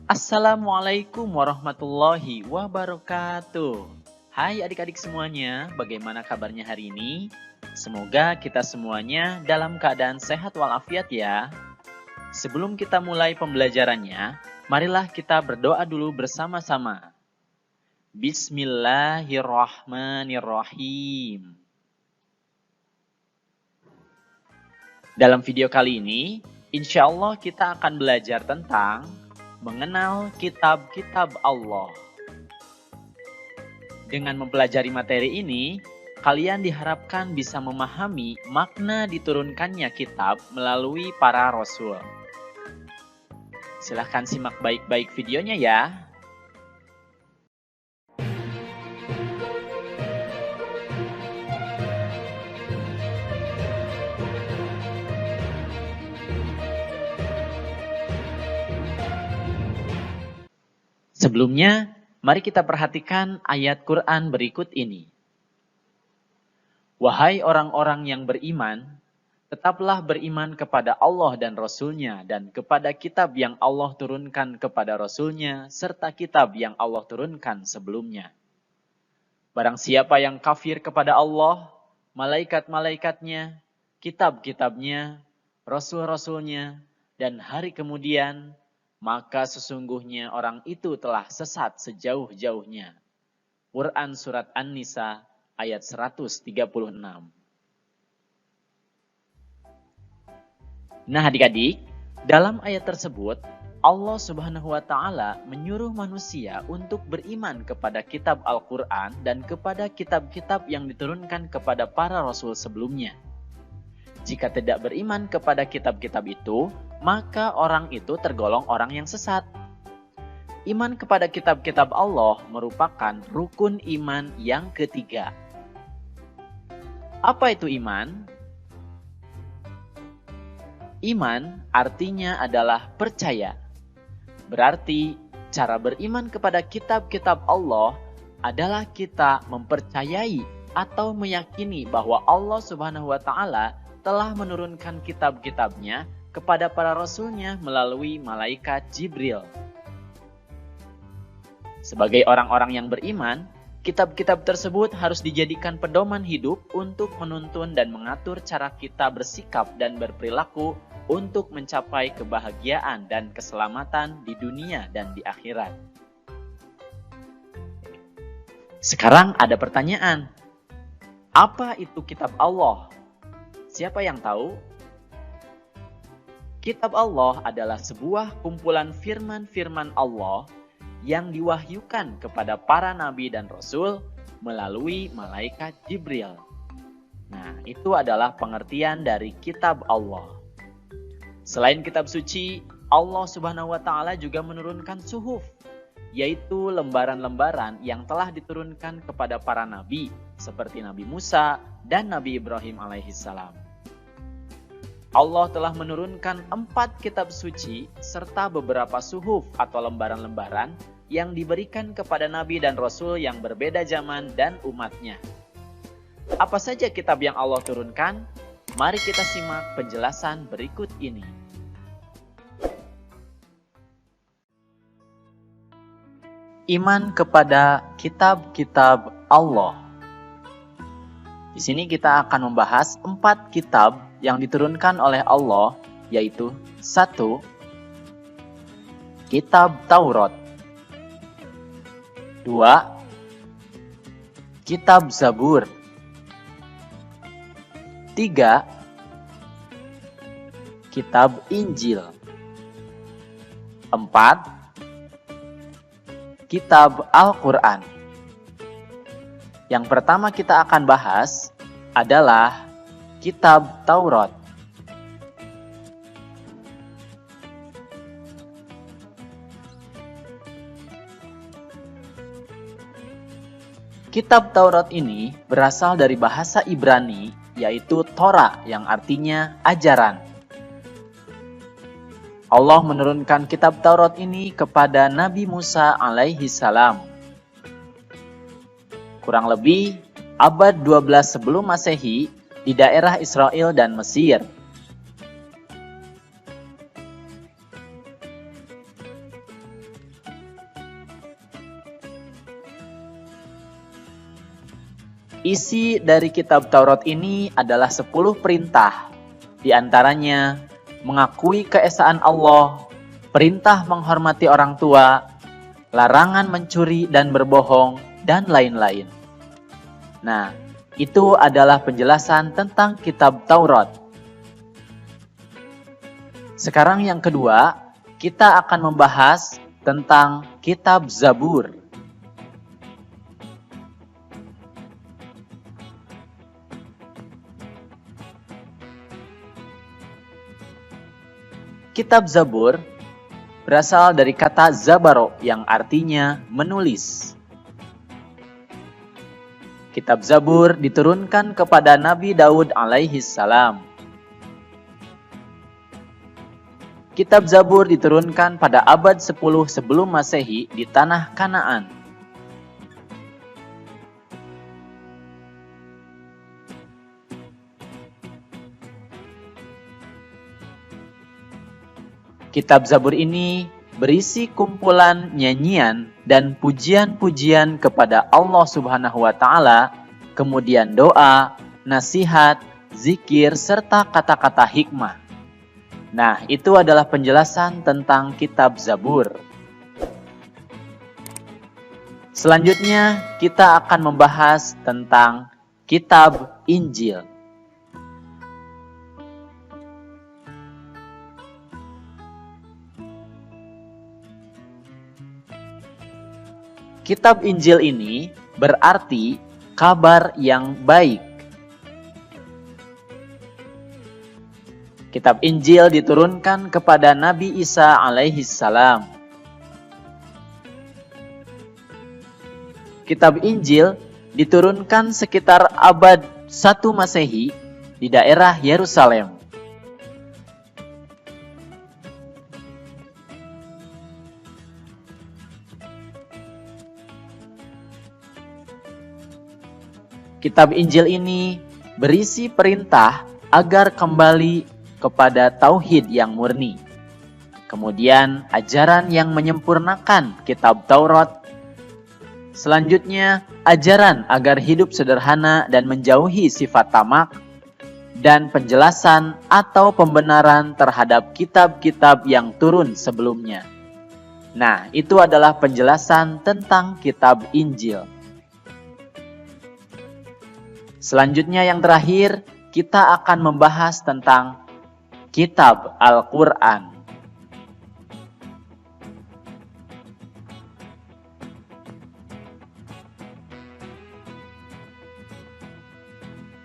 Assalamualaikum warahmatullahi wabarakatuh. Hai adik-adik semuanya, bagaimana kabarnya hari ini? Semoga kita semuanya dalam keadaan sehat walafiat ya. Sebelum kita mulai pembelajarannya, marilah kita berdoa dulu bersama-sama. Bismillahirrahmanirrahim. Dalam video kali ini, insya Allah kita akan belajar tentang mengenal kitab-kitab Allah. Dengan mempelajari materi ini, kalian diharapkan bisa memahami makna diturunkannya kitab melalui para rasul. Silahkan simak baik-baik videonya ya. Sebelumnya, mari kita perhatikan ayat Quran berikut ini. Wahai orang-orang yang beriman, tetaplah beriman kepada Allah dan Rasul-Nya dan kepada kitab yang Allah turunkan kepada Rasul-Nya serta kitab yang Allah turunkan sebelumnya. Barang siapa yang kafir kepada Allah, malaikat-malaikatnya, kitab-kitabnya, Rasul-Rasulnya, dan hari kemudian, maka sesungguhnya orang itu telah sesat sejauh-jauhnya. Quran Surat An-Nisa ayat 136. Nah adik-adik, dalam ayat tersebut, Allah Subhanahu wa Ta'ala menyuruh manusia untuk beriman kepada kitab Al-Quran dan kepada kitab-kitab yang diturunkan kepada para rasul sebelumnya. Jika tidak beriman kepada kitab-kitab itu, maka orang itu tergolong orang yang sesat. Iman kepada kitab-kitab Allah merupakan rukun iman yang ketiga. Apa itu iman? Iman artinya adalah percaya. Berarti cara beriman kepada kitab-kitab Allah adalah kita mempercayai atau meyakini bahwa Allah Subhanahu wa Ta'ala telah menurunkan kitab-kitabnya kepada para rasulnya melalui malaikat Jibril. Sebagai orang-orang yang beriman, kitab-kitab tersebut harus dijadikan pedoman hidup untuk menuntun dan mengatur cara kita bersikap dan berperilaku untuk mencapai kebahagiaan dan keselamatan di dunia dan di akhirat. Sekarang ada pertanyaan. Apa itu kitab Allah? Siapa yang tahu? Kitab Allah adalah sebuah kumpulan firman-firman Allah yang diwahyukan kepada para nabi dan rasul melalui malaikat Jibril. Nah, itu adalah pengertian dari kitab Allah. Selain kitab suci, Allah Subhanahu wa Ta'ala juga menurunkan suhuf, yaitu lembaran-lembaran yang telah diturunkan kepada para nabi, seperti Nabi Musa dan Nabi Ibrahim alaihissalam. Allah telah menurunkan 4 kitab suci serta beberapa suhuf atau lembaran-lembaran yang diberikan kepada nabi dan rasul yang berbeda zaman dan umatnya. Apa saja kitab yang Allah turunkan? Mari kita simak penjelasan berikut ini. Iman kepada kitab-kitab Allah. Di sini kita akan membahas 4 kitab yang diturunkan oleh Allah, yaitu 1. Kitab Taurat. 2. Kitab Zabur. 3. Kitab Injil. 4. Kitab Al-Quran. Yang pertama kita akan bahas adalah Kitab Taurat. Kitab Taurat ini berasal dari bahasa Ibrani, yaitu Torah yang artinya ajaran. Allah menurunkan kitab Taurat ini kepada Nabi Musa alaihissalam. Kurang lebih abad 12 sebelum Masehi di daerah Israel dan Mesir. Isi dari kitab Taurat ini adalah 10 perintah. Di antaranya mengakui keesaan Allah, perintah menghormati orang tua, larangan mencuri dan berbohong, dan lain-lain. Nah, itu adalah penjelasan tentang kitab Taurat. Sekarang yang kedua, kita akan membahas tentang kitab Zabur. Kitab Zabur berasal dari kata zabaro yang artinya menulis. Kitab Zabur diturunkan kepada Nabi Daud alaihi salam. Kitab Zabur diturunkan pada abad 10 sebelum Masehi di tanah Kanaan. Kitab Zabur ini berisi kumpulan nyanyian dan pujian-pujian kepada Allah Subhanahu wa Ta'ala, kemudian doa, nasihat, zikir, serta kata-kata hikmah. Nah, itu adalah penjelasan tentang kitab Zabur. Selanjutnya, kita akan membahas tentang kitab Injil. Kitab Injil ini berarti kabar yang baik. Kitab Injil diturunkan kepada Nabi Isa alaihi salam. Kitab Injil diturunkan sekitar abad 1 Masehi di daerah Yerusalem. Kitab Injil ini berisi perintah agar kembali kepada tauhid yang murni. Kemudian ajaran yang menyempurnakan kitab Taurat. Selanjutnya ajaran agar hidup sederhana dan menjauhi sifat tamak. Dan penjelasan atau pembenaran terhadap kitab-kitab yang turun sebelumnya. Nah, itu adalah penjelasan tentang kitab Injil. Selanjutnya yang terakhir, kita akan membahas tentang kitab Al-Quran.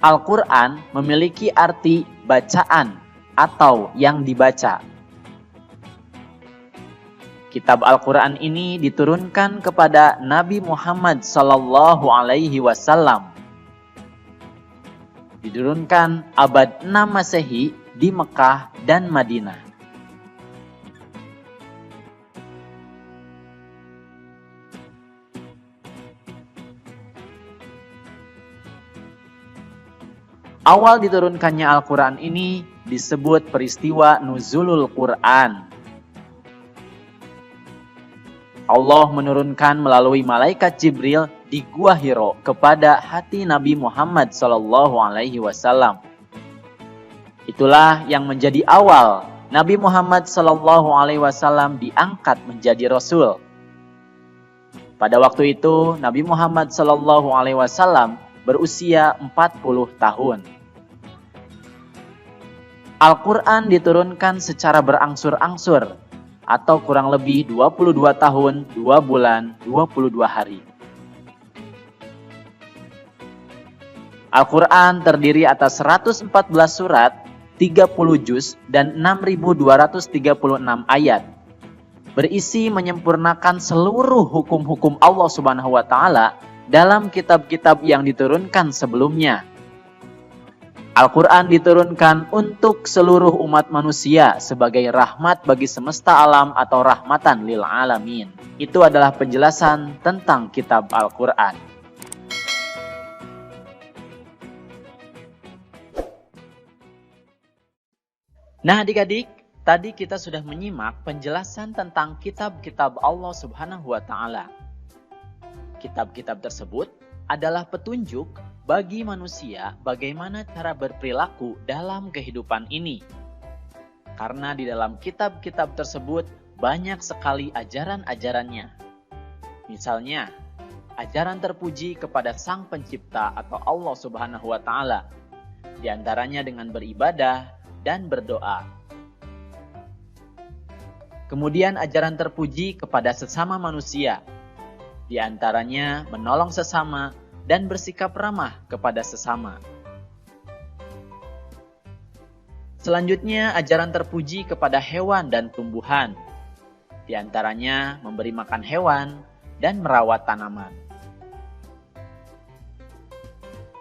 Al-Quran memiliki arti bacaan atau yang dibaca. Kitab Al-Quran ini diturunkan kepada Nabi Muhammad SAW. Diturunkan abad 6 Masehi di Mekah dan Madinah. Awal diturunkannya Al-Quran ini disebut peristiwa Nuzulul Quran. Allah menurunkan melalui malaikat Jibril di Gua Hiro kepada hati Nabi Muhammad SAW. Itulah yang menjadi awal Nabi Muhammad SAW diangkat menjadi Rasul. Pada waktu itu Nabi Muhammad SAW berusia 40 tahun. Al-Quran diturunkan secara berangsur-angsur atau kurang lebih 22 tahun, 2 bulan, 22 hari. Al-Quran terdiri atas 114 surat, 30 juz, dan 6.236 ayat. Berisi menyempurnakan seluruh hukum-hukum Allah Subhanahu wa Ta'ala dalam kitab-kitab yang diturunkan sebelumnya. Al-Quran diturunkan untuk seluruh umat manusia sebagai rahmat bagi semesta alam atau rahmatan lil alamin. Itu adalah penjelasan tentang kitab Al-Quran. Nah adik-adik, tadi kita sudah menyimak penjelasan tentang kitab-kitab Allah Subhanahu wa Ta'ala. Kitab-kitab tersebut adalah petunjuk bagi manusia bagaimana cara berperilaku dalam kehidupan ini. Karena di dalam kitab-kitab tersebut banyak sekali ajaran-ajarannya. Misalnya, ajaran terpuji kepada Sang Pencipta atau Allah Subhanahu wa Ta'ala, di antaranya dengan beribadah dan berdoa. Kemudian ajaran terpuji kepada sesama manusia, di antaranya menolong sesama dan bersikap ramah kepada sesama. Selanjutnya, ajaran terpuji kepada hewan dan tumbuhan, di antaranya memberi makan hewan dan merawat tanaman.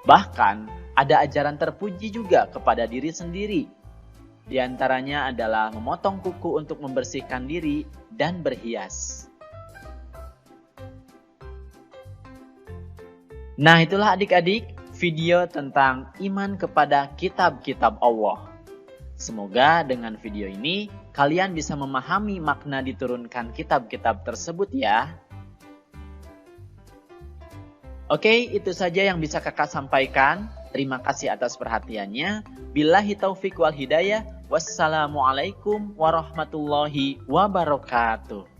Bahkan, ada ajaran terpuji juga kepada diri sendiri, di antaranya adalah memotong kuku untuk membersihkan diri dan berhias. Nah, itulah adik-adik video tentang iman kepada kitab-kitab Allah. Semoga dengan video ini kalian bisa memahami makna diturunkan kitab-kitab tersebut ya. Oke, itu saja yang bisa kakak sampaikan. Terima kasih atas perhatiannya. Billahi taufiq wal hidayah. Wassalamualaikum warahmatullahi wabarakatuh.